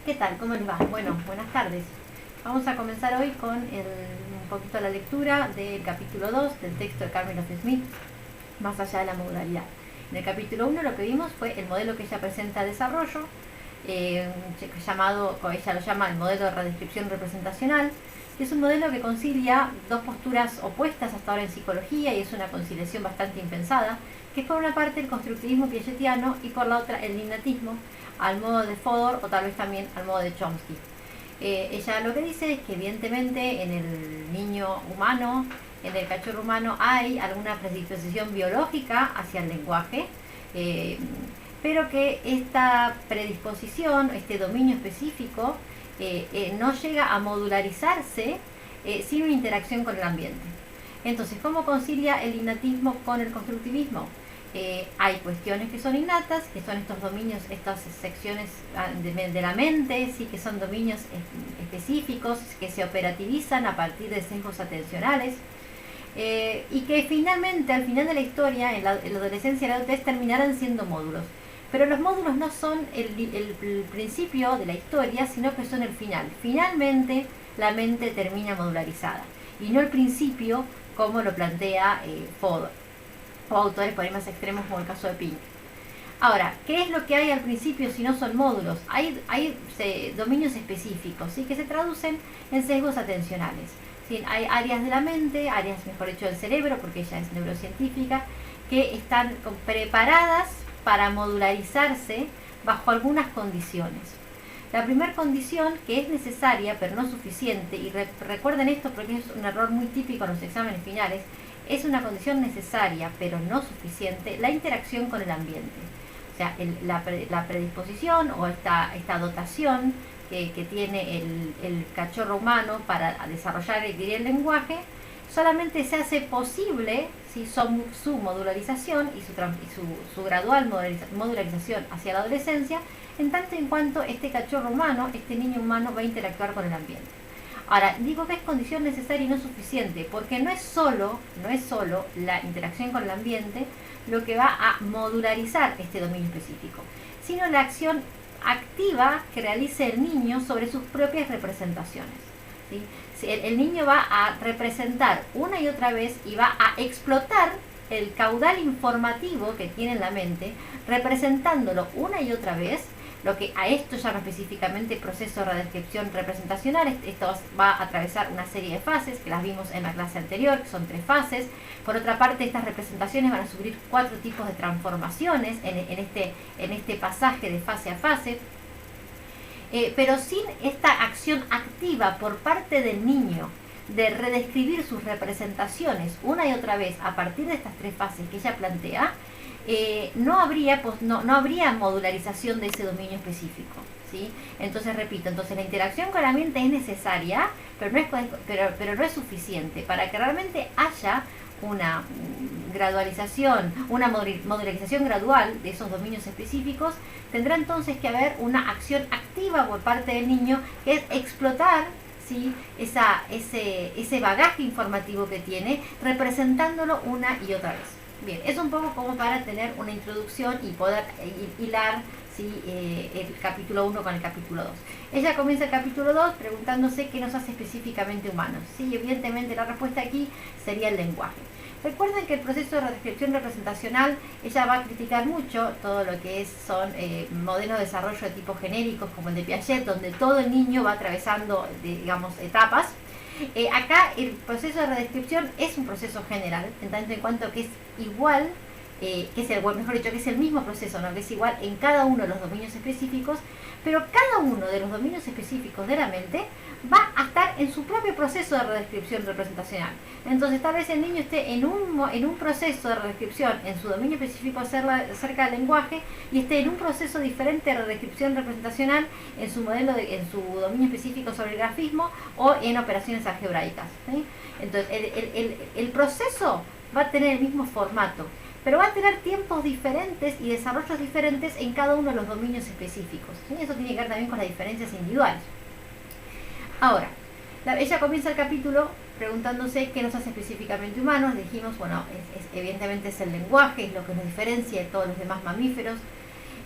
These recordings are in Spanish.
¿Qué tal? ¿Cómo les va? Bueno, buenas tardes. Vamos a comenzar hoy con un poquito la lectura del capítulo 2 del texto de Carmen Smith, Más allá de la modularidad. En el capítulo 1 lo que vimos fue el modelo que ella presenta a desarrollo, llamado, como ella lo llama, el modelo de redescripción representacional, que es un modelo que concilia dos posturas opuestas hasta ahora en psicología, y es una conciliación bastante impensada, que es por una parte el constructivismo piagetiano y por la otra el lignatismo, al modo de Fodor o tal vez también al modo de Chomsky. Ella lo que dice es que evidentemente en el niño humano, en el cachorro humano, hay alguna predisposición biológica hacia el lenguaje, pero que esta predisposición, este dominio específico, no llega a modularizarse sin una interacción con el ambiente. Entonces, ¿cómo concilia el innatismo con el constructivismo? Hay cuestiones que son innatas, que son estos dominios, estas secciones de la mente, sí, que son dominios específicos, que se operativizan a partir de sesgos atencionales, y que finalmente, al final de la historia, en la adolescencia y la adultez, terminarán siendo módulos. Pero los módulos no son el principio de la historia, sino que son el final. Finalmente, la mente termina modularizada, y no el principio, como lo plantea Fodor, o autores por ahí más extremos como el caso de Pink. Ahora, ¿qué es lo que hay al principio si no son módulos? Hay dominios específicos, ¿sí?, que se traducen en sesgos atencionales. ¿Sí? Hay áreas de la mente, áreas, mejor dicho, del cerebro, porque ella es neurocientífica, que están preparadas para modularizarse bajo algunas condiciones. La primera condición, que es necesaria pero no suficiente, y recuerden esto porque es un error muy típico en los exámenes finales, es una condición necesaria pero no suficiente, la interacción con el ambiente. O sea, la predisposición o esta dotación que tiene el cachorro humano para desarrollar y adquirir el lenguaje, solamente se hace posible si su modularización y su gradual modularización hacia la adolescencia, en tanto en cuanto este cachorro humano, este niño humano, va a interactuar con el ambiente. Ahora, digo que es condición necesaria y no suficiente, porque no es solo la interacción con el ambiente lo que va a modularizar este dominio específico, sino la acción activa que realice el niño sobre sus propias representaciones. ¿Sí? El niño va a representar una y otra vez y va a explotar el caudal informativo que tiene en la mente, representándolo una y otra vez, lo que a esto llama específicamente proceso de redescripción representacional. Esto va a atravesar una serie de fases que las vimos en la clase anterior, que son 3 fases. Por otra parte, estas representaciones van a sufrir 4 tipos de transformaciones en este pasaje de fase a fase. Pero sin esta acción activa por parte del niño de redescribir sus representaciones una y otra vez a partir de estas 3 fases que ella plantea, no habría modularización de ese dominio específico, ¿sí? Entonces, repito, la interacción con la mente es necesaria, pero no es suficiente. Para que realmente haya una gradualización, una modularización gradual de esos dominios específicos, tendrá entonces que haber una acción activa por parte del niño, que es explotar, ¿sí?, ese bagaje informativo que tiene, representándolo una y otra vez. Bien, es un poco como para tener una introducción y poder hilar, ¿sí?, el capítulo 1 con el capítulo 2. Ella comienza el capítulo 2 preguntándose qué nos hace específicamente humanos. Sí, evidentemente la respuesta aquí sería el lenguaje. Recuerden que el proceso de redescripción representacional, ella va a criticar mucho todo lo que son modelos de desarrollo de tipo genéricos como el de Piaget, donde todo el niño va atravesando, digamos, etapas. Acá el proceso de redescripción es un proceso general, en tanto en cuanto que es igual, que es el mismo proceso, ¿no?, que es igual en cada uno de los dominios específicos, pero cada uno de los dominios específicos de la mente va a estar en su propio proceso de redescripción representacional. Entonces, tal vez el niño esté en un proceso de redescripción en su dominio específico acerca del lenguaje, y esté en un proceso diferente de redescripción representacional en su dominio específico sobre el grafismo o en operaciones algebraicas, ¿sí? Entonces, el proceso va a tener el mismo formato, pero va a tener tiempos diferentes y desarrollos diferentes en cada uno de los dominios específicos, ¿sí? Eso tiene que ver también con las diferencias individuales. Ahora, ella comienza el capítulo preguntándose qué nos hace específicamente humanos. Dijimos, bueno, evidentemente es el lenguaje, es lo que nos diferencia de todos los demás mamíferos.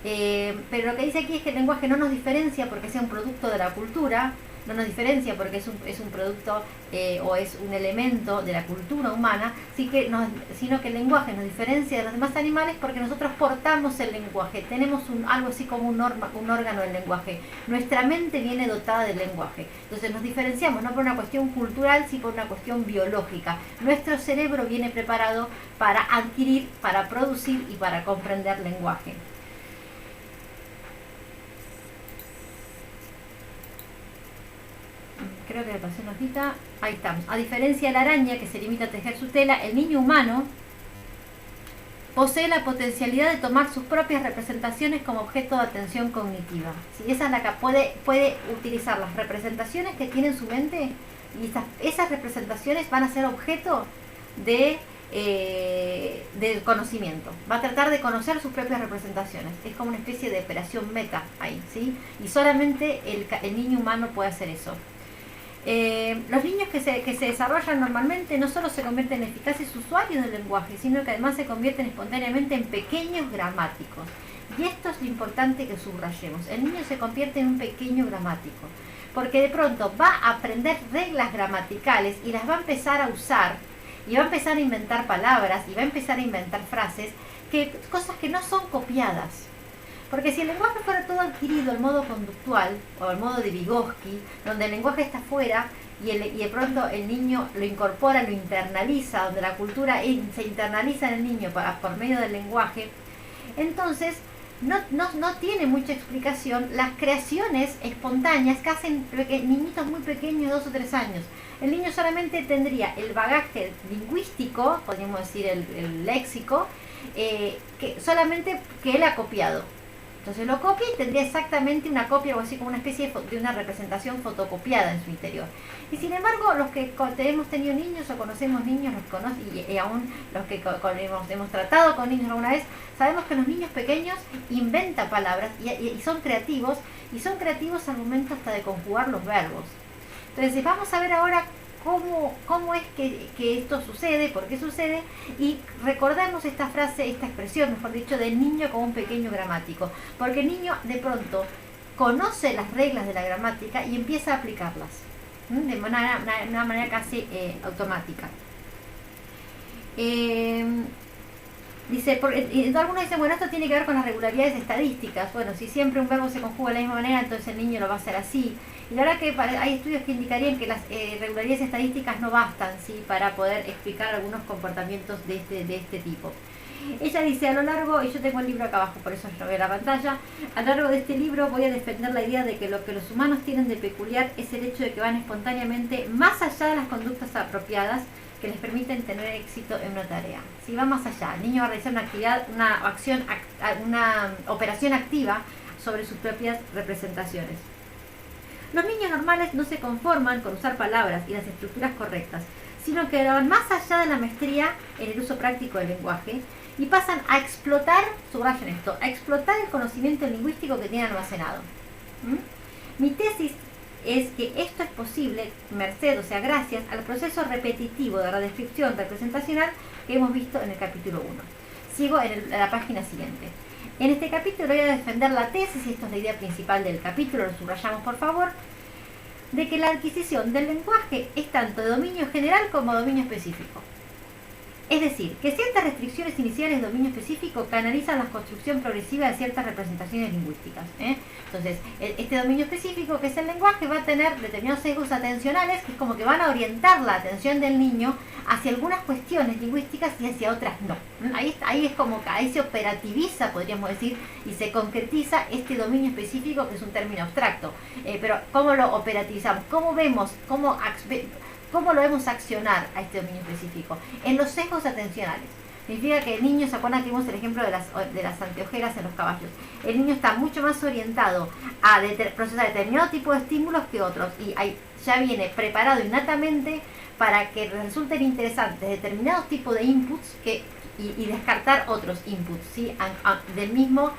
Pero lo que dice aquí es que el lenguaje no nos diferencia porque sea un producto de la cultura, no nos diferencia porque es un producto o es un elemento de la cultura humana, sino que el lenguaje nos diferencia de los demás animales porque nosotros portamos el lenguaje, tenemos algo así como un órgano del lenguaje. Nuestra mente viene dotada del lenguaje. Entonces nos diferenciamos no por una cuestión cultural, sino por una cuestión biológica. Nuestro cerebro viene preparado para adquirir, para producir y para comprender lenguaje. Creo que le pasé una hojita. Ahí estamos. A diferencia de la araña, que se limita a tejer su tela, el niño humano posee la potencialidad de tomar sus propias representaciones como objeto de atención cognitiva. ¿Sí? Esa es la que puede utilizar las representaciones que tiene en su mente, y esas representaciones van a ser objeto del conocimiento. Va a tratar de conocer sus propias representaciones. Es como una especie de operación meta ahí, ¿sí? Y solamente el niño humano puede hacer eso. Los niños que se desarrollan normalmente no solo se convierten en eficaces usuarios del lenguaje, sino que además se convierten espontáneamente en pequeños gramáticos. Y esto es lo importante que subrayemos. El niño se convierte en un pequeño gramático, porque de pronto va a aprender reglas gramaticales y las va a empezar a usar, y va a empezar a inventar palabras, y va a empezar a inventar frases, cosas que no son copiadas. Porque si el lenguaje fuera todo adquirido al modo conductual, o al modo de Vygotsky, donde el lenguaje está afuera y de pronto el niño lo incorpora, lo internaliza, donde la cultura se internaliza en el niño por medio del lenguaje, entonces no tiene mucha explicación las creaciones espontáneas que hacen niñitos muy pequeños, 2 o 3 años. El niño solamente tendría el bagaje lingüístico, podríamos decir el léxico, solamente que él ha copiado. Entonces lo copia y tendría exactamente una copia o así como una especie de una representación fotocopiada en su interior. Y sin embargo, los que hemos tenido niños o conocemos niños, y aún los que hemos tratado con niños alguna vez, sabemos que los niños pequeños inventan palabras y son creativos, al momento hasta de conjugar los verbos. Entonces vamos a ver ahora cómo es que esto sucede, por qué sucede, y recordamos esta frase, esta expresión, mejor dicho, del niño como un pequeño gramático, porque el niño de pronto conoce las reglas de la gramática y empieza a aplicarlas de una manera casi automática. Algunos dicen, bueno, esto tiene que ver con las regularidades estadísticas. Bueno, si siempre un verbo se conjuga de la misma manera, entonces el niño lo va a hacer así. Y la verdad que hay estudios que indicarían que las regularidades estadísticas no bastan, ¿sí?, para poder explicar algunos comportamientos de este tipo. Ella dice, a lo largo, y yo tengo el libro acá abajo, por eso yo veo la pantalla, a lo largo de este libro voy a defender la idea de que lo que los humanos tienen de peculiar es el hecho de que van espontáneamente más allá de las conductas apropiadas que les permiten tener éxito en una tarea. Si va más allá, el niño va a realizar una operación activa sobre sus propias representaciones. Los niños normales no se conforman con usar palabras y las estructuras correctas, sino que van más allá de la maestría en el uso práctico del lenguaje y pasan a explotar, subrayen esto, a explotar el conocimiento lingüístico que tienen almacenado. Mi tesis es que esto es posible merced, o sea, gracias al proceso repetitivo de la descripción representacional que hemos visto en el capítulo 1. Sigo en la página siguiente. En este capítulo voy a defender la tesis, y esto es la idea principal del capítulo, lo subrayamos por favor, de que la adquisición del lenguaje es tanto de dominio general como dominio específico. Es decir, que ciertas restricciones iniciales de dominio específico canalizan la construcción progresiva de ciertas representaciones lingüísticas. Entonces, este dominio específico, que es el lenguaje, va a tener determinados sesgos atencionales que es como que van a orientar la atención del niño hacia algunas cuestiones lingüísticas y hacia otras no. Ahí es como que ahí se operativiza, podríamos decir, y se concretiza este dominio específico, que es un término abstracto. Pero ¿cómo lo operativizamos? ¿Cómo lo vemos accionar a este dominio específico? En los sesgos atencionales. Significa que el niño, ¿se acuerdan que vimos el ejemplo de las anteojeras en los caballos? El niño está mucho más orientado a procesar determinado tipo de estímulos que otros, y ya viene preparado innatamente para que resulten interesantes determinados tipos de inputs y descartar otros inputs, ¿sí?, del mismo,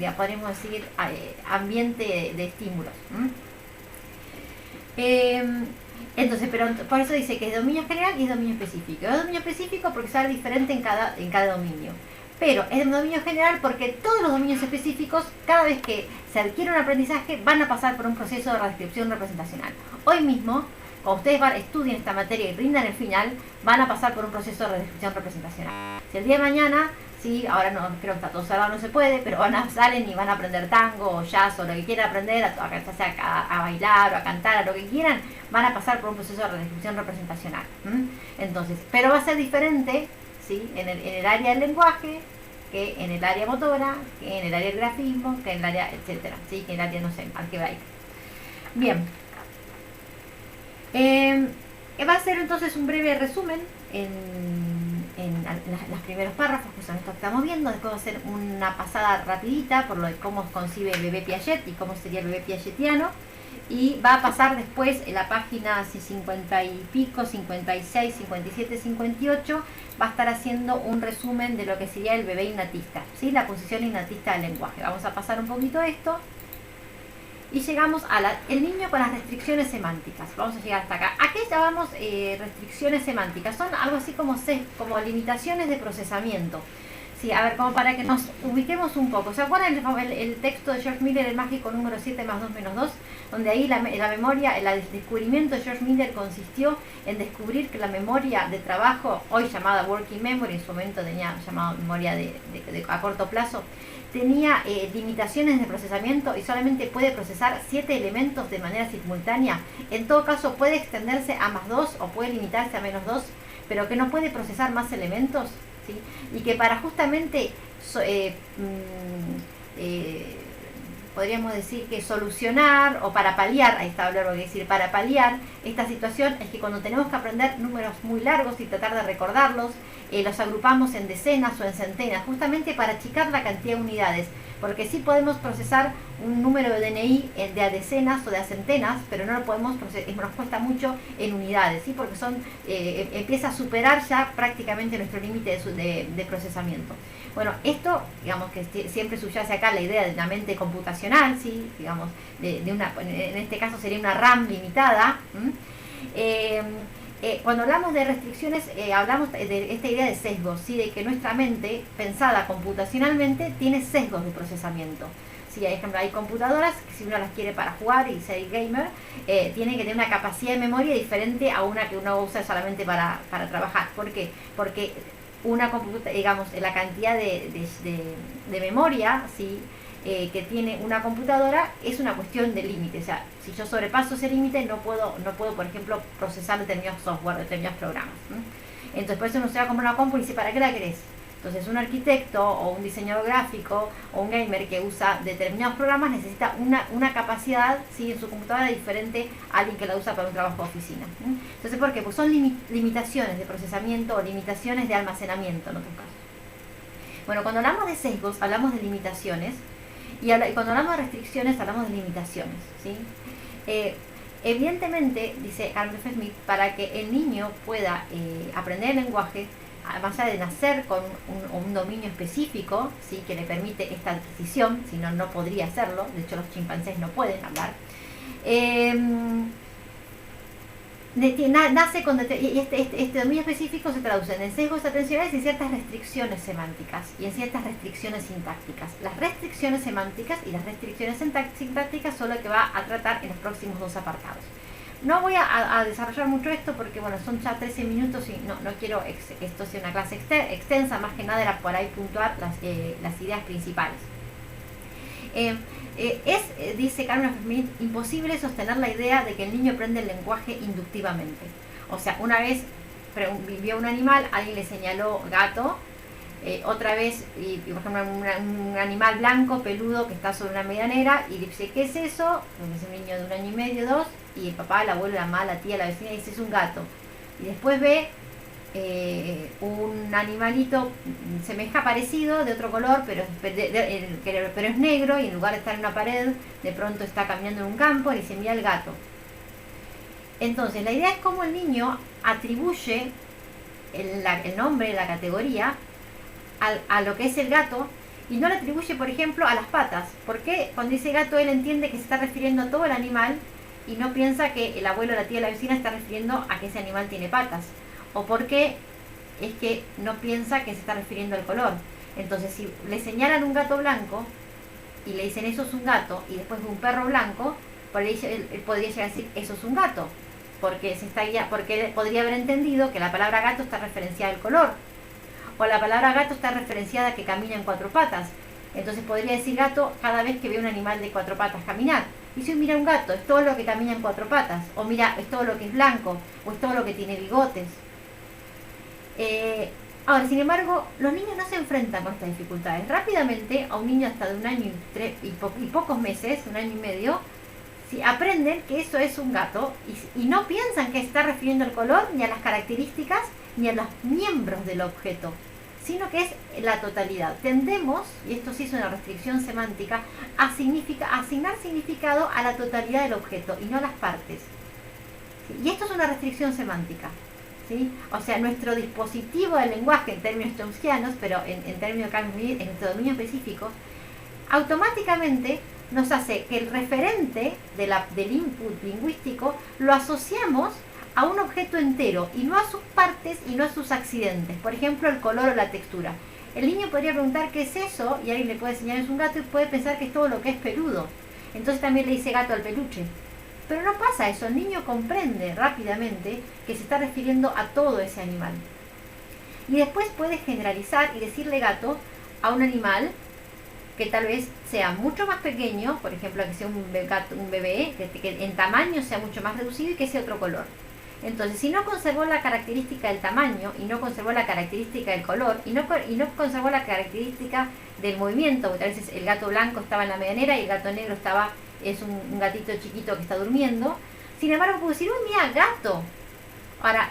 ya podemos decir, ambiente de estímulos. Entonces, pero por eso dice que es dominio general y es dominio específico. Es dominio específico porque sale diferente en cada dominio. pero es de dominio general porque todos los dominios específicos, cada vez que se adquiere un aprendizaje, van a pasar por un proceso de redescripción representacional. Hoy mismo, cuando ustedes estudien esta materia y rindan el final, van a pasar por un proceso de redescripción representacional. Si el día de mañana, sí, ahora no creo que está todo cerrado, no se puede, pero salen y van a aprender tango o jazz o lo que quieran aprender, a bailar o a cantar, a lo que quieran, van a pasar por un proceso de redescripción representacional. Entonces, pero va a ser diferente, ¿sí? En el área del lenguaje, que en el área motora, que en el área del grafismo, que en el área, etcétera, ¿sí? Que en el área, no sé, algebraica. Bien. Va a ser entonces un breve resumen en los primeros párrafos, que son estos que estamos viendo. Después va a ser una pasada rapidita por lo de cómo concibe el bebé Piaget y cómo sería el bebé piagetiano. Y va a pasar después en la página 50 y pico, 56, 57, 58, va a estar haciendo un resumen de lo que sería el bebé innatista, ¿sí? La posición innatista del lenguaje. Vamos a pasar un poquito esto. Y llegamos a el niño con las restricciones semánticas. Vamos a llegar hasta acá. ¿A qué llamamos restricciones semánticas? Son algo así como limitaciones de procesamiento. Sí, a ver, como para que nos ubiquemos un poco. ¿Se acuerdan el texto de George Miller, el mágico número 7 más 2 menos 2? Donde ahí la memoria, el descubrimiento de George Miller consistió en descubrir que la memoria de trabajo, hoy llamada working memory, en su momento tenía llamada memoria a corto plazo, tenía limitaciones de procesamiento y solamente puede procesar 7 elementos de manera simultánea. En todo caso puede extenderse a más 2 o puede limitarse a menos 2, pero que no puede procesar más elementos, ¿sí? Y que para justamente podríamos decir que solucionar o para paliar, ahí está el verbo, que decir, para paliar esta situación es que cuando tenemos que aprender números muy largos y tratar de recordarlos, los agrupamos en decenas o en centenas, justamente para achicar la cantidad de unidades, porque sí podemos procesar un número de DNI de a decenas o de a centenas, pero no lo podemos procesar, nos cuesta mucho en unidades, ¿sí? Porque empieza a superar ya prácticamente nuestro límite de procesamiento. Bueno, esto, digamos que siempre subyace acá la idea de una mente computacional, ¿sí? Digamos, en este caso sería una RAM limitada. Cuando hablamos de restricciones, hablamos de esta idea de sesgos, ¿sí? De que nuestra mente, pensada computacionalmente, tiene sesgos de procesamiento. Sí, ejemplo, hay computadoras que si uno las quiere para jugar y ser gamer, tiene que tener una capacidad de memoria diferente a una que uno usa solamente para trabajar. ¿Por qué? Porque una computadora, digamos, la cantidad de memoria, ¿sí? Que tiene una computadora es una cuestión de límite. O sea, si yo sobrepaso ese límite no puedo, por ejemplo, procesar determinados software, determinados programas. Entonces por eso uno se va a comprar una compu y dice, ¿para qué la querés? Entonces un arquitecto o un diseñador gráfico o un gamer que usa determinados programas necesita una capacidad, ¿sí? En su computadora diferente a alguien que la usa para un trabajo de oficina. Entonces, ¿por qué? Pues son limitaciones de procesamiento o limitaciones de almacenamiento en otros casos. Bueno, cuando hablamos de sesgos hablamos de limitaciones. Y cuando hablamos de restricciones, hablamos de limitaciones, ¿sí? Evidentemente, dice Carl F. Smith, para que el niño pueda aprender el lenguaje, más allá de nacer con un dominio específico, ¿sí? Que le permite esta adquisición, si no, no podría hacerlo. De hecho, los chimpancés no pueden hablar. Nace con este dominio específico se traduce en sesgos atencionales y en ciertas restricciones semánticas y en ciertas restricciones sintácticas. Las restricciones semánticas y las restricciones sintácticas son lo que va a tratar en los próximos 2 apartados. No voy a desarrollar mucho esto porque bueno, son ya 13 minutos y no quiero que esto sea una clase extensa, más que nada era por ahí puntuar las ideas principales. Dice Carl F. Smith, imposible sostener la idea de que el niño aprende el lenguaje inductivamente. O sea, una vez vio un animal, alguien le señaló gato, otra vez, por ejemplo, un animal blanco, peludo, que está sobre una medianera, y dice, ¿qué es eso? Pues es un niño de 1 año y medio, 2, y el papá, el abuelo, la mamá, la tía, la vecina, dice, es un gato. Y después ve un animalito semeja parecido, de otro color, pero es negro, y en lugar de estar en una pared, de pronto está caminando en un campo y dice, mira el gato. Entonces, la idea es cómo el niño atribuye el nombre, la categoría, a lo que es el gato, y no le atribuye, por ejemplo, a las patas. Porque cuando dice gato, él entiende que se está refiriendo a todo el animal, y no piensa que el abuelo, la tía, la vecina está refiriendo a que ese animal tiene patas. O porque es que no piensa que se está refiriendo al color. Entonces, si le señalan un gato blanco y le dicen eso es un gato, y después un perro blanco, por ahí él podría llegar a decir eso es un gato, porque porque él podría haber entendido que la palabra gato está referenciada al color, o la palabra gato está referenciada a que camina en 4 patas. Entonces podría decir gato cada vez que ve un animal de 4 patas caminar. Y si mira un gato, es todo lo que camina en 4 patas, o mira, es todo lo que es blanco, o es todo lo que tiene bigotes. Ahora, sin embargo, los niños no se enfrentan con estas dificultades. Rápidamente, a un niño hasta de 1 año y pocos meses, 1 año y medio, si aprenden que eso es un gato y no piensan que está refiriendo al color, ni a las características, ni a los miembros del objeto, sino que es la totalidad. Tendemos, y esto sí es una restricción semántica, a asignar significado a la totalidad del objeto y no a las partes. ¿Sí? Y esto es una restricción semántica. ¿Sí? O sea, nuestro dispositivo del lenguaje en términos chomskianos, pero en términos en nuestro dominio específico, automáticamente nos hace que el referente del input lingüístico lo asociamos a un objeto entero y no a sus partes y no a sus accidentes. Por ejemplo, el color o la textura. El niño podría preguntar qué es eso y alguien le puede enseñar es un gato y puede pensar que es todo lo que es peludo. Entonces también le dice gato al peluche. Pero no pasa eso, el niño comprende rápidamente que se está refiriendo a todo ese animal. Y después puede generalizar y decirle gato a un animal que tal vez sea mucho más pequeño, por ejemplo, que sea un bebé, que en tamaño sea mucho más reducido y que sea otro color. Entonces, si no conservó la característica del tamaño, y no conservó la característica del color, y no conservó la característica del movimiento, porque a veces el gato blanco estaba en la medianera y el gato negro es un gatito chiquito que está durmiendo, sin embargo puedo decir, uy, mira, gato. Ahora,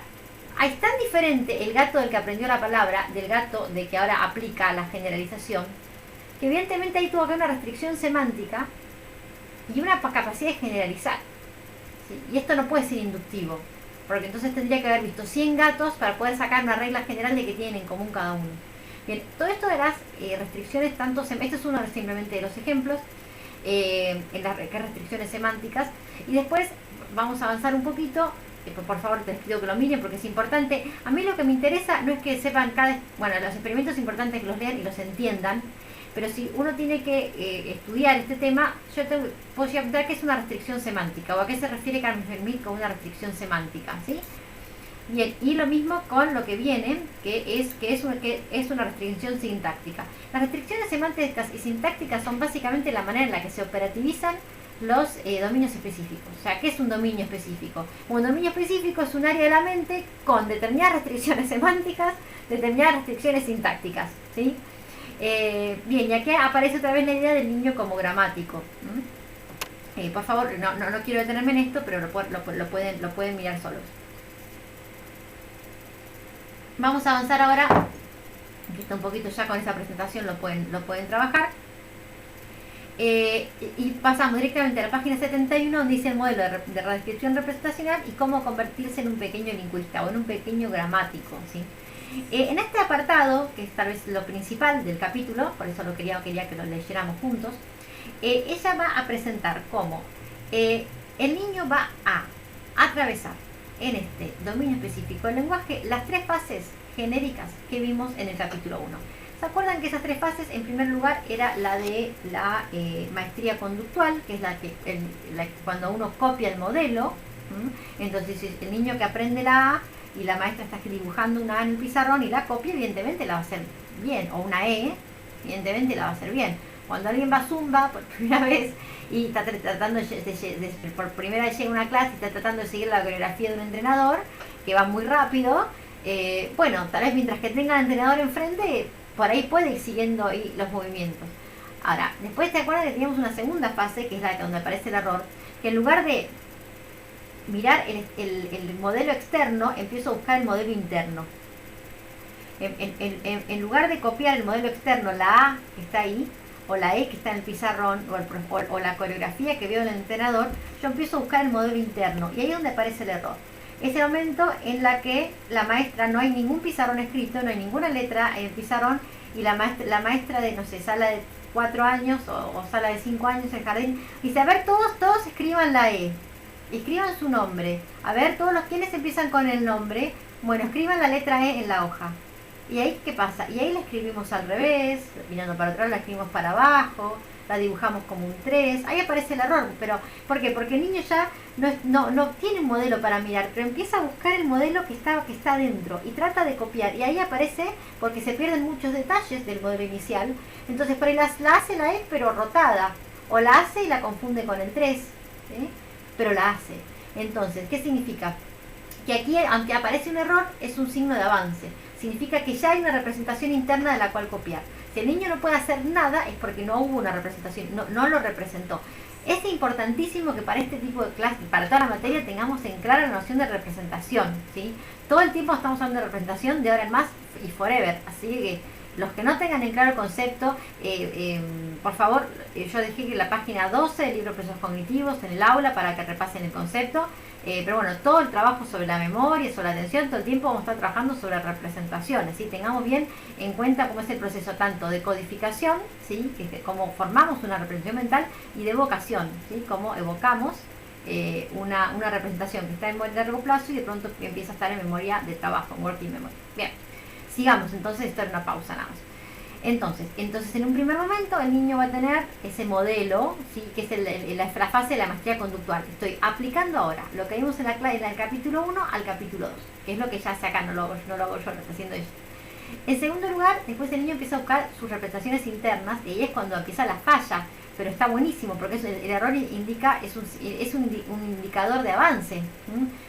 es tan diferente el gato del que aprendió la palabra del gato de que ahora aplica la generalización, que evidentemente ahí tuvo que haber una restricción semántica y una capacidad de generalizar. ¿Sí? Y esto no puede ser inductivo, porque entonces tendría que haber visto 100 gatos para poder sacar una regla general de que tienen en común cada uno. Bien, todo esto de las restricciones, este es uno simplemente de los ejemplos, en las restricciones semánticas, y después vamos a avanzar un poquito. Por favor, te pido que lo miren porque es importante. A mí lo que me interesa no es que sepan los experimentos es importante que los lean y los entiendan, pero si uno tiene que estudiar este tema, yo te puedo preguntar qué es una restricción semántica o a qué se refiere Carmen Fermín con una restricción semántica, ¿sí? Bien, y lo mismo con lo que viene, que es una restricción sintáctica. Las restricciones semánticas y sintácticas son básicamente la manera en la que se operativizan los dominios específicos. O sea, ¿qué es un dominio específico? Un dominio específico es un área de la mente con determinadas restricciones semánticas, determinadas restricciones sintácticas, ¿sí? Bien, y aquí aparece otra vez la idea del niño como gramático. Por favor, no quiero detenerme en esto, pero lo pueden mirar solos. Vamos a avanzar ahora, aquí está un poquito ya con esa presentación, lo pueden trabajar. Y pasamos directamente a la página 71, donde dice el modelo de descripción representacional y cómo convertirse en un pequeño lingüista o en un pequeño gramático, ¿sí? En este apartado, que es tal vez lo principal del capítulo, por eso quería que lo leyéramos juntos, ella va a presentar cómo el niño va a atravesar en este dominio específico del lenguaje las 3 fases genéricas que vimos en el capítulo 1. ¿Se acuerdan que esas 3 fases, en primer lugar, era la de la maestría conductual, que es cuando uno copia el modelo? Entonces, el niño que aprende la A y la maestra está dibujando una A en el pizarrón y la copia, evidentemente la va a hacer bien, o una E, evidentemente la va a hacer bien. Cuando alguien va a Zumba por primera vez y está tratando por primera vez llega a una clase y está tratando de seguir la coreografía de un entrenador que va muy rápido, bueno, tal vez mientras que tenga al entrenador enfrente, por ahí puede ir siguiendo ahí los movimientos. Ahora, después te acuerdas que teníamos una segunda fase, que es la donde aparece el error, que en lugar de mirar el modelo externo, empiezo a buscar el modelo interno. En lugar de copiar el modelo externo, la A que está ahí, o la E que está en el pizarrón, o la coreografía que veo en el entrenador, yo empiezo a buscar el modelo interno, y ahí es donde aparece el error. Es el momento en la que la maestra, no hay ningún pizarrón escrito, no hay ninguna letra en el pizarrón, y la maestra de, no sé, sala de 4 años o sala de 5 años en el jardín, dice, a ver, todos escriban la E, escriban su nombre, a ver, todos los quienes empiezan con el nombre, bueno, escriban la letra E en la hoja. ¿Y ahí qué pasa? Y ahí la escribimos al revés, mirando para atrás la escribimos para abajo, la dibujamos como un 3, ahí aparece el error, pero ¿por qué? Porque el niño ya no tiene un modelo para mirar, pero empieza a buscar el modelo que está dentro y trata de copiar, y ahí aparece porque se pierden muchos detalles del modelo inicial, entonces por ahí la hace la E pero rotada, o la hace y la confunde con el 3, ¿sí? Pero la hace. Entonces, ¿qué significa? Que aquí, aunque aparece un error, es un signo de avance. Significa que ya hay una representación interna de la cual copiar. Si el niño no puede hacer nada, es porque no hubo una representación, no lo representó. Es importantísimo que para este tipo de clase, para toda la materia, tengamos en clara la noción de representación, ¿sí? Todo el tiempo estamos hablando de representación, de ahora en más y forever. Así que los que no tengan en claro el concepto, por favor, yo dejé que la página 12 del libro Procesos Cognitivos en el aula para que repasen el concepto. Pero bueno, todo el trabajo sobre la memoria, sobre la atención, todo el tiempo vamos a estar trabajando sobre representaciones, ¿sí? Tengamos bien en cuenta cómo es el proceso tanto de codificación, ¿sí? Que cómo formamos una representación mental, y de evocación, ¿sí? Cómo evocamos una representación que está en memoria de largo plazo y de pronto empieza a estar en memoria de trabajo, en working memory. Bien, sigamos, entonces esto era una pausa nada más. Entonces en un primer momento el niño va a tener ese modelo, ¿sí? Que es la fase de la maestría conductual. Estoy aplicando ahora lo que vimos en el capítulo 1 al capítulo 2, que es lo que ya hace acá, no lo hago yo, lo está haciendo ellos. En segundo lugar, después el niño empieza a buscar sus representaciones internas, y ahí es cuando empieza la falla, pero está buenísimo porque el error indica, es un indicador de avance.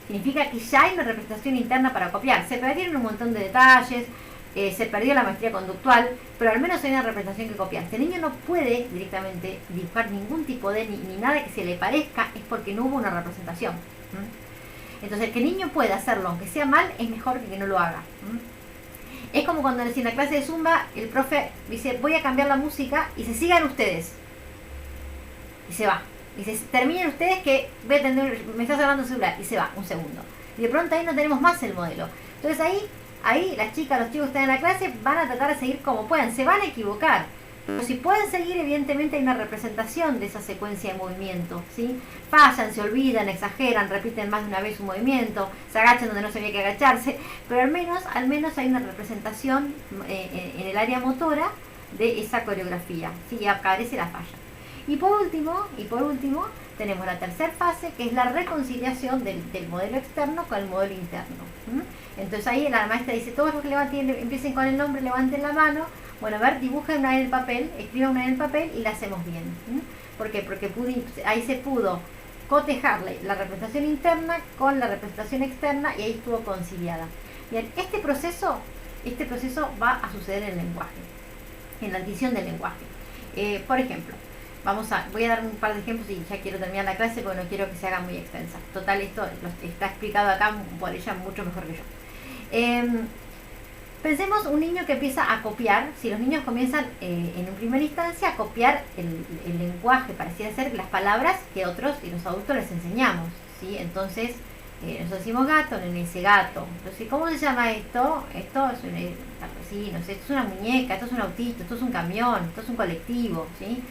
Significa que ya hay una representación interna para copiar. Se perdieron un montón de detalles, se perdió la maestría conductual, pero al menos hay una representación que copiar. Si el niño no puede directamente dibujar ningún tipo de ni nada que se le parezca, es porque no hubo una representación. Entonces, que el niño pueda hacerlo, aunque sea mal, es mejor que no lo haga. Es como cuando en la clase de Zumba el profe dice, voy a cambiar la música y se sigan ustedes. Y se va. Dice, terminen ustedes que voy a atender, me estás hablando el celular. Y se va, un segundo. Y de pronto ahí no tenemos más el modelo. Entonces ahí las chicas, los chicos que están en la clase van a tratar de seguir como puedan, se van a equivocar, pero si pueden seguir, evidentemente hay una representación de esa secuencia de movimiento, ¿sí? Fallan, se olvidan, exageran, repiten más de una vez un movimiento, se agachan donde no se había que agacharse, pero al menos hay una representación en el área motora de esa coreografía, ¿sí? Y aparece la falla. Y por último, tenemos la tercera fase, que es la reconciliación del modelo externo con el modelo interno. Entonces ahí la maestra dice, todos los que empiecen con el nombre, levanten la mano. Bueno, a ver, dibujen una en el papel, escriban una en el papel y la hacemos bien. ¿Por qué? Porque ahí se pudo cotejarle la representación interna con la representación externa y ahí estuvo conciliada. Bien, este proceso va a suceder en el lenguaje, en la adquisición del lenguaje. Por ejemplo, voy a dar un par de ejemplos y ya quiero terminar la clase porque no quiero que se haga muy extensa. Total, esto está explicado acá por ella mucho mejor que yo. Pensemos un niño que empieza a copiar. Si los niños comienzan en primera instancia a copiar el lenguaje, pareciera ser las palabras que otros y los adultos les enseñamos, ¿sí? Entonces, nosotros decimos gato, nene dice gato. Entonces, ¿cómo se llama esto? Esto es esto es una muñeca, esto es un autito, esto es un camión, esto es un colectivo, ¿sí?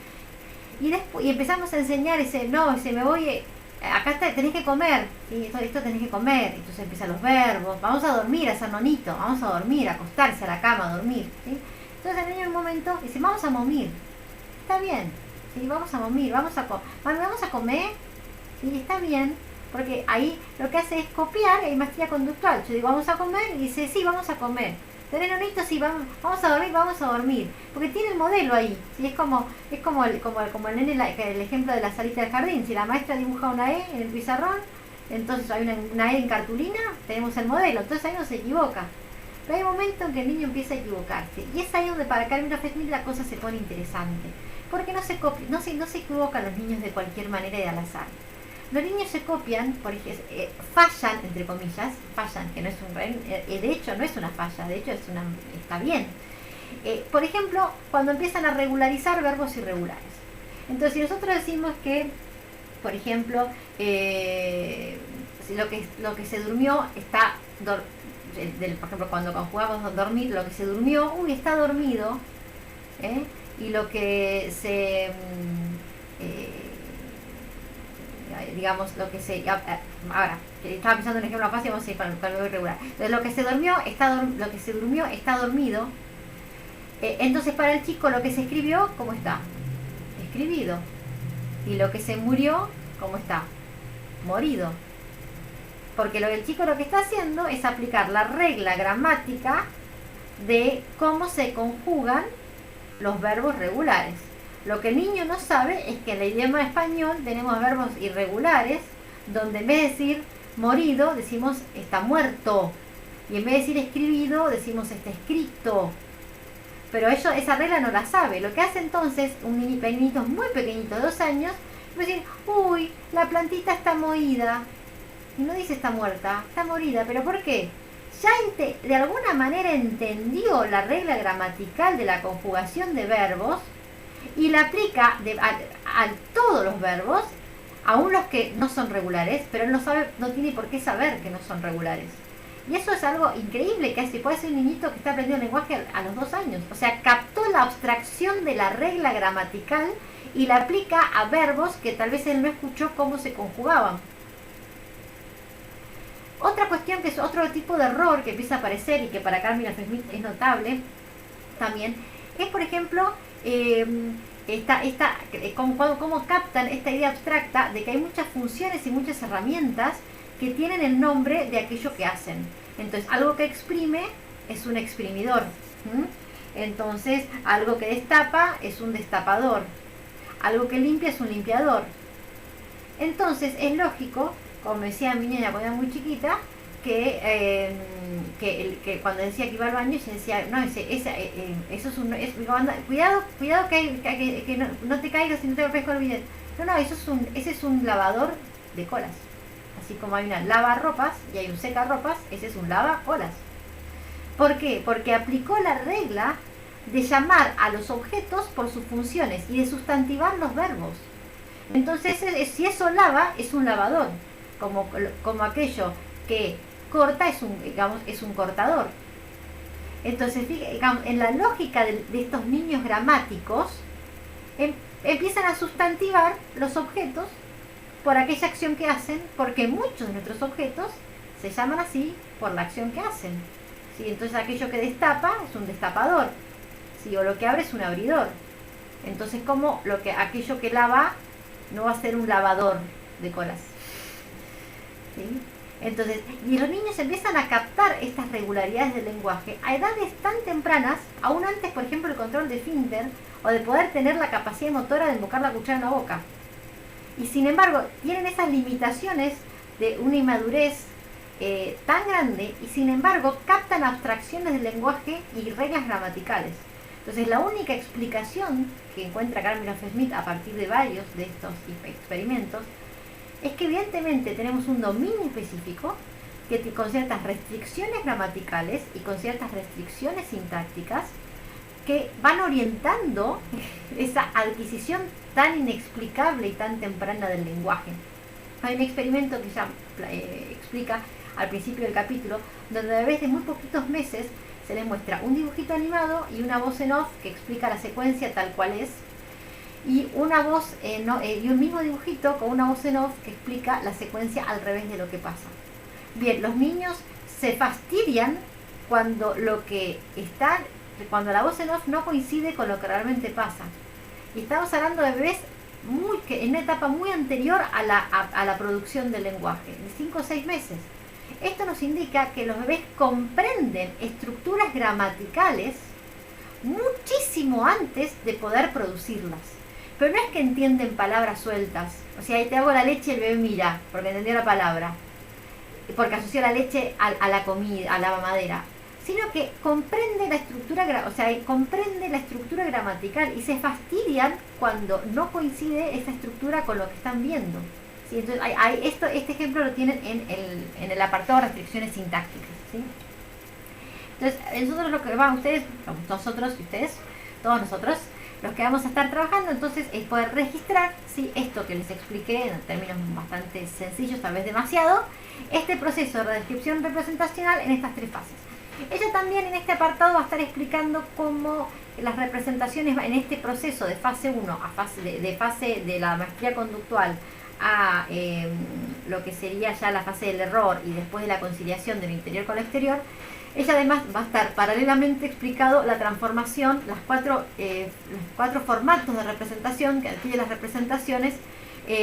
Y empezamos a enseñar me voy, acá tenés que comer, ¿sí? esto tenés que comer. Entonces empiezan los verbos, vamos a dormir, a hacer nonito, vamos a dormir, a acostarse a la cama, a dormir, ¿sí? Entonces el niño en un momento dice, vamos a momir, está bien, ¿sí? Vamos a momir, vamos a comer, ¿sí? Está bien, porque ahí lo que hace es copiar, hay maestría conductual. Yo digo, vamos a comer, y dice, sí, vamos a comer. Tener nonito, sí, vamos a dormir, porque tiene el modelo ahí, ¿sí? Es como el nene, el ejemplo de la salita del jardín. Si la maestra dibuja una E en el pizarrón, entonces hay una E en cartulina, tenemos el modelo, entonces ahí no se equivoca. Pero hay un momento en que el niño empieza a equivocarse, y es ahí donde para Carmen Smith la cosa se pone interesante, porque no se equivocan los niños de cualquier manera y al azar. Los niños se copian, fallan, entre comillas, que no es de hecho no es una falla, de hecho está bien. Por ejemplo, cuando empiezan a regularizar verbos irregulares. Entonces, si nosotros decimos que, por ejemplo, lo que se durmió está, por ejemplo, cuando conjugamos dormir, lo que se durmió, está dormido, y lo que digamos, lo que se... Ahora, estaba pensando en un ejemplo fácil, vamos a ir con el verbo irregular. Entonces, lo que se durmió está dormido. Entonces, para el chico, lo que se escribió, ¿cómo está? Escribido. Y lo que se murió, ¿cómo está? Morido. Porque el chico lo que está haciendo es aplicar la regla gramática de cómo se conjugan los verbos regulares. Lo que el niño no sabe es que en el idioma español tenemos verbos irregulares, donde en vez de decir morido, decimos está muerto. Y en vez de decir escribido, decimos está escrito. Pero esa regla no la sabe. Lo que hace entonces un niñito muy pequeñito de 2 años, es decir, uy, la plantita está moída. Y no dice está muerta, está morida. ¿Pero por qué? Ya de alguna manera entendió la regla gramatical de la conjugación de verbos y la aplica a todos los verbos, aún los que no son regulares, pero él no tiene por qué saber que no son regulares. Y eso es algo increíble que hace. Puede ser un niñito que está aprendiendo el lenguaje a los 2 años. O sea, captó la abstracción de la regla gramatical y la aplica a verbos que tal vez él no escuchó cómo se conjugaban. Otra cuestión, que es otro tipo de error que empieza a aparecer y que para Carl Michael Schmidt es notable también, es por ejemplo cómo captan esta idea abstracta de que hay muchas funciones y muchas herramientas que tienen el nombre de aquello que hacen. Entonces, algo que exprime es un exprimidor. Entonces, algo que destapa es un destapador. Algo que limpia es un limpiador. Entonces, es lógico, como decía mi niña cuando era muy chiquita, que cuando decía que iba al baño, se decía, no, eso es un... cuidado que no te caigas y no te golpees con el bidet. No, ese es un lavador de colas. Así como hay una lavarropas y hay un secarropas, ese es un lavacolas. ¿Por qué? Porque aplicó la regla de llamar a los objetos por sus funciones y de sustantivar los verbos. Entonces, si eso lava, es un lavador. Como aquello que corta es un cortador. Entonces, digamos, en la lógica de estos niños gramáticos, empiezan a sustantivar los objetos por aquella acción que hacen, porque muchos de nuestros objetos se llaman así por la acción que hacen. ¿Sí? Entonces aquello que destapa es un destapador, ¿sí? O lo que abre es un abridor. Entonces, como aquello que lava no va a ser un lavador de colas. ¿Sí? Entonces, y los niños empiezan a captar estas regularidades del lenguaje a edades tan tempranas, aún antes, por ejemplo, el control de esfínter o de poder tener la capacidad motora de embocar la cuchara en la boca. Y sin embargo, tienen esas limitaciones de una inmadurez tan grande y sin embargo captan abstracciones del lenguaje y reglas gramaticales. Entonces, la única explicación que encuentra Carl Michael Schmidt a partir de varios de estos experimentos es que evidentemente tenemos un dominio específico que con ciertas restricciones gramaticales y con ciertas restricciones sintácticas que van orientando esa adquisición tan inexplicable y tan temprana del lenguaje. Hay un experimento que ya explica al principio del capítulo, donde a través de muy poquitos meses se les muestra un dibujito animado y una voz en off que explica la secuencia tal cual es, y una voz y un mismo dibujito con una voz en off que explica la secuencia al revés de lo que pasa. Bien, los niños se fastidian cuando cuando la voz en off no coincide con lo que realmente pasa. Y estamos hablando de bebés en una etapa muy anterior a la producción del lenguaje, de 5 o 6 meses. Esto nos indica que los bebés comprenden estructuras gramaticales muchísimo antes de poder producirlas. Pero no es que entienden palabras sueltas. O sea, ahí te hago la leche y el bebé mira, porque entendió la palabra. Porque asoció la leche a la comida, a la mamadera. Sino que comprende la estructura gramatical y se fastidian cuando no coincide esa estructura con lo que están viendo. ¿Sí? Entonces, este ejemplo lo tienen en el apartado de restricciones sintácticas. ¿Sí? Entonces, nosotros nosotros y ustedes, todos nosotros, los que vamos a estar trabajando entonces es poder registrar, ¿sí?, esto que les expliqué en términos bastante sencillos, tal vez demasiado, este proceso de redescripción representacional en estas 3 fases. Ella también en este apartado va a estar explicando cómo las representaciones en este proceso de fase 1 de fase de la maestría conductual a lo que sería ya la fase del error y después de la conciliación del interior con el exterior, ella además va a estar paralelamente explicado la transformación, los cuatro formatos de representación que adquieren las representaciones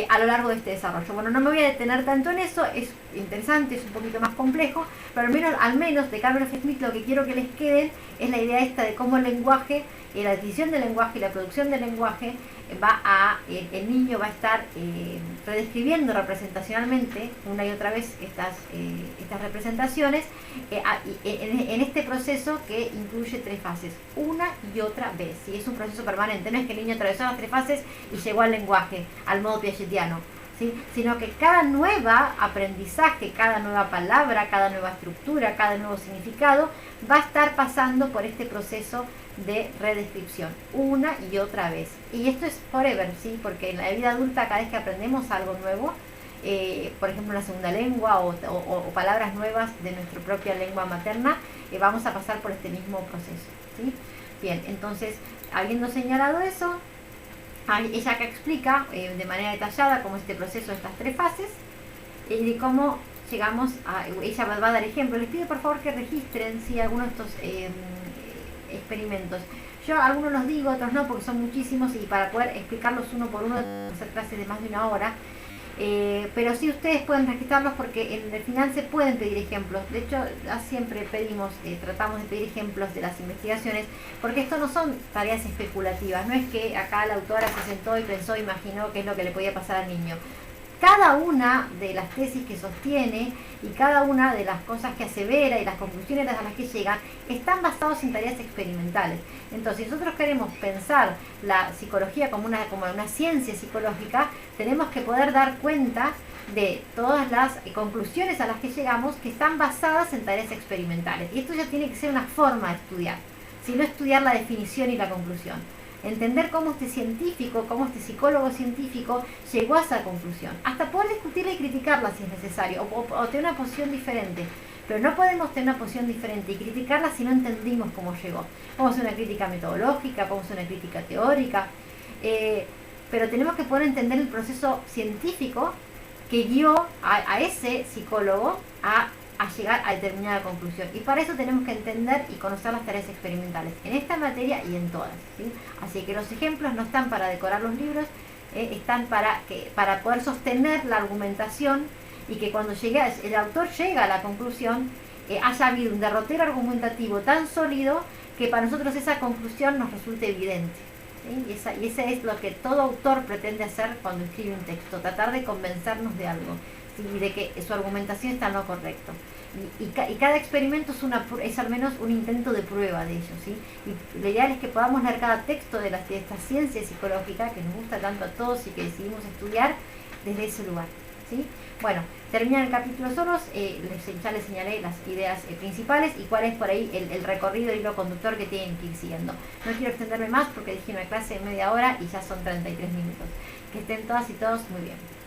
a lo largo de este desarrollo. Bueno, no me voy a detener tanto en eso, es interesante, es un poquito más complejo, pero al menos de Carmen F. Smith lo que quiero que les queden es la idea esta de cómo el lenguaje, la adquisición del lenguaje y la producción del lenguaje el niño va a estar redescribiendo representacionalmente una y otra vez estas representaciones en este proceso que incluye 3 fases, una y otra vez, ¿sí? Es un proceso permanente, no es que el niño atravesó las 3 fases y llegó al lenguaje, al modo piagetiano, ¿sí? Sino que cada nueva aprendizaje, cada nueva palabra, cada nueva estructura, cada nuevo significado va a estar pasando por este proceso de redescripción una y otra vez, y esto es forever, ¿sí? Porque en la vida adulta cada vez que aprendemos algo nuevo, por ejemplo una segunda lengua o palabras nuevas de nuestra propia lengua materna, vamos a pasar por este mismo proceso, ¿sí? Bien, entonces, habiendo señalado eso, ella acá explica de manera detallada cómo este proceso de estas 3 fases y de cómo llegamos a... Ella va a dar ejemplos. Les pido por favor que registren, ¿sí?, algunos de estos experimentos. Yo algunos los digo, otros no, porque son muchísimos y para poder explicarlos uno por uno, hacer clases de más de 1 hora. Pero sí ustedes pueden registrarlos porque en el final se pueden pedir ejemplos. De hecho, siempre tratamos de pedir ejemplos de las investigaciones, porque esto no son tareas especulativas. No es que acá la autora se sentó y pensó, imaginó qué es lo que le podía pasar al niño. Cada una de las tesis que sostiene y cada una de las cosas que asevera y las conclusiones a las que llega están basados en tareas experimentales. Entonces, si nosotros queremos pensar la psicología como una ciencia psicológica, tenemos que poder dar cuenta de todas las conclusiones a las que llegamos que están basadas en tareas experimentales. Y esto ya tiene que ser una forma de estudiar, sino estudiar la definición y la conclusión. Entender cómo este científico, cómo este psicólogo científico llegó a esa conclusión, hasta poder discutirla y criticarla si es necesario, o tener una posición diferente. Pero no podemos tener una posición diferente y criticarla si no entendimos cómo llegó. Podemos hacer una crítica metodológica, podemos hacer una crítica teórica, pero tenemos que poder entender el proceso científico que guió a ese psicólogo a llegar a determinada conclusión, y para eso tenemos que entender y conocer las tareas experimentales en esta materia y en todas, ¿sí? Así que los ejemplos no están para decorar los libros, están para poder sostener la argumentación y que cuando el autor llega a la conclusión haya habido un derrotero argumentativo tan sólido que para nosotros esa conclusión nos resulte evidente, ¿sí? Y ese es lo que todo autor pretende hacer cuando escribe un texto, tratar de convencernos de algo, ¿sí?, y de que su argumentación está en lo correcto. Y cada experimento es al menos un intento de prueba de ello, ¿sí? Y lo ideal es que podamos leer cada texto de esta ciencia psicológica que nos gusta tanto a todos y que decidimos estudiar desde ese lugar, ¿sí? Bueno, termina el capítulo solos, ya les señalé las ideas principales y cuál es por ahí el recorrido, el hilo conductor que tienen que ir siguiendo. No quiero extenderme más porque dije una clase de media hora y ya son 33 minutos. Que estén todas y todos muy bien.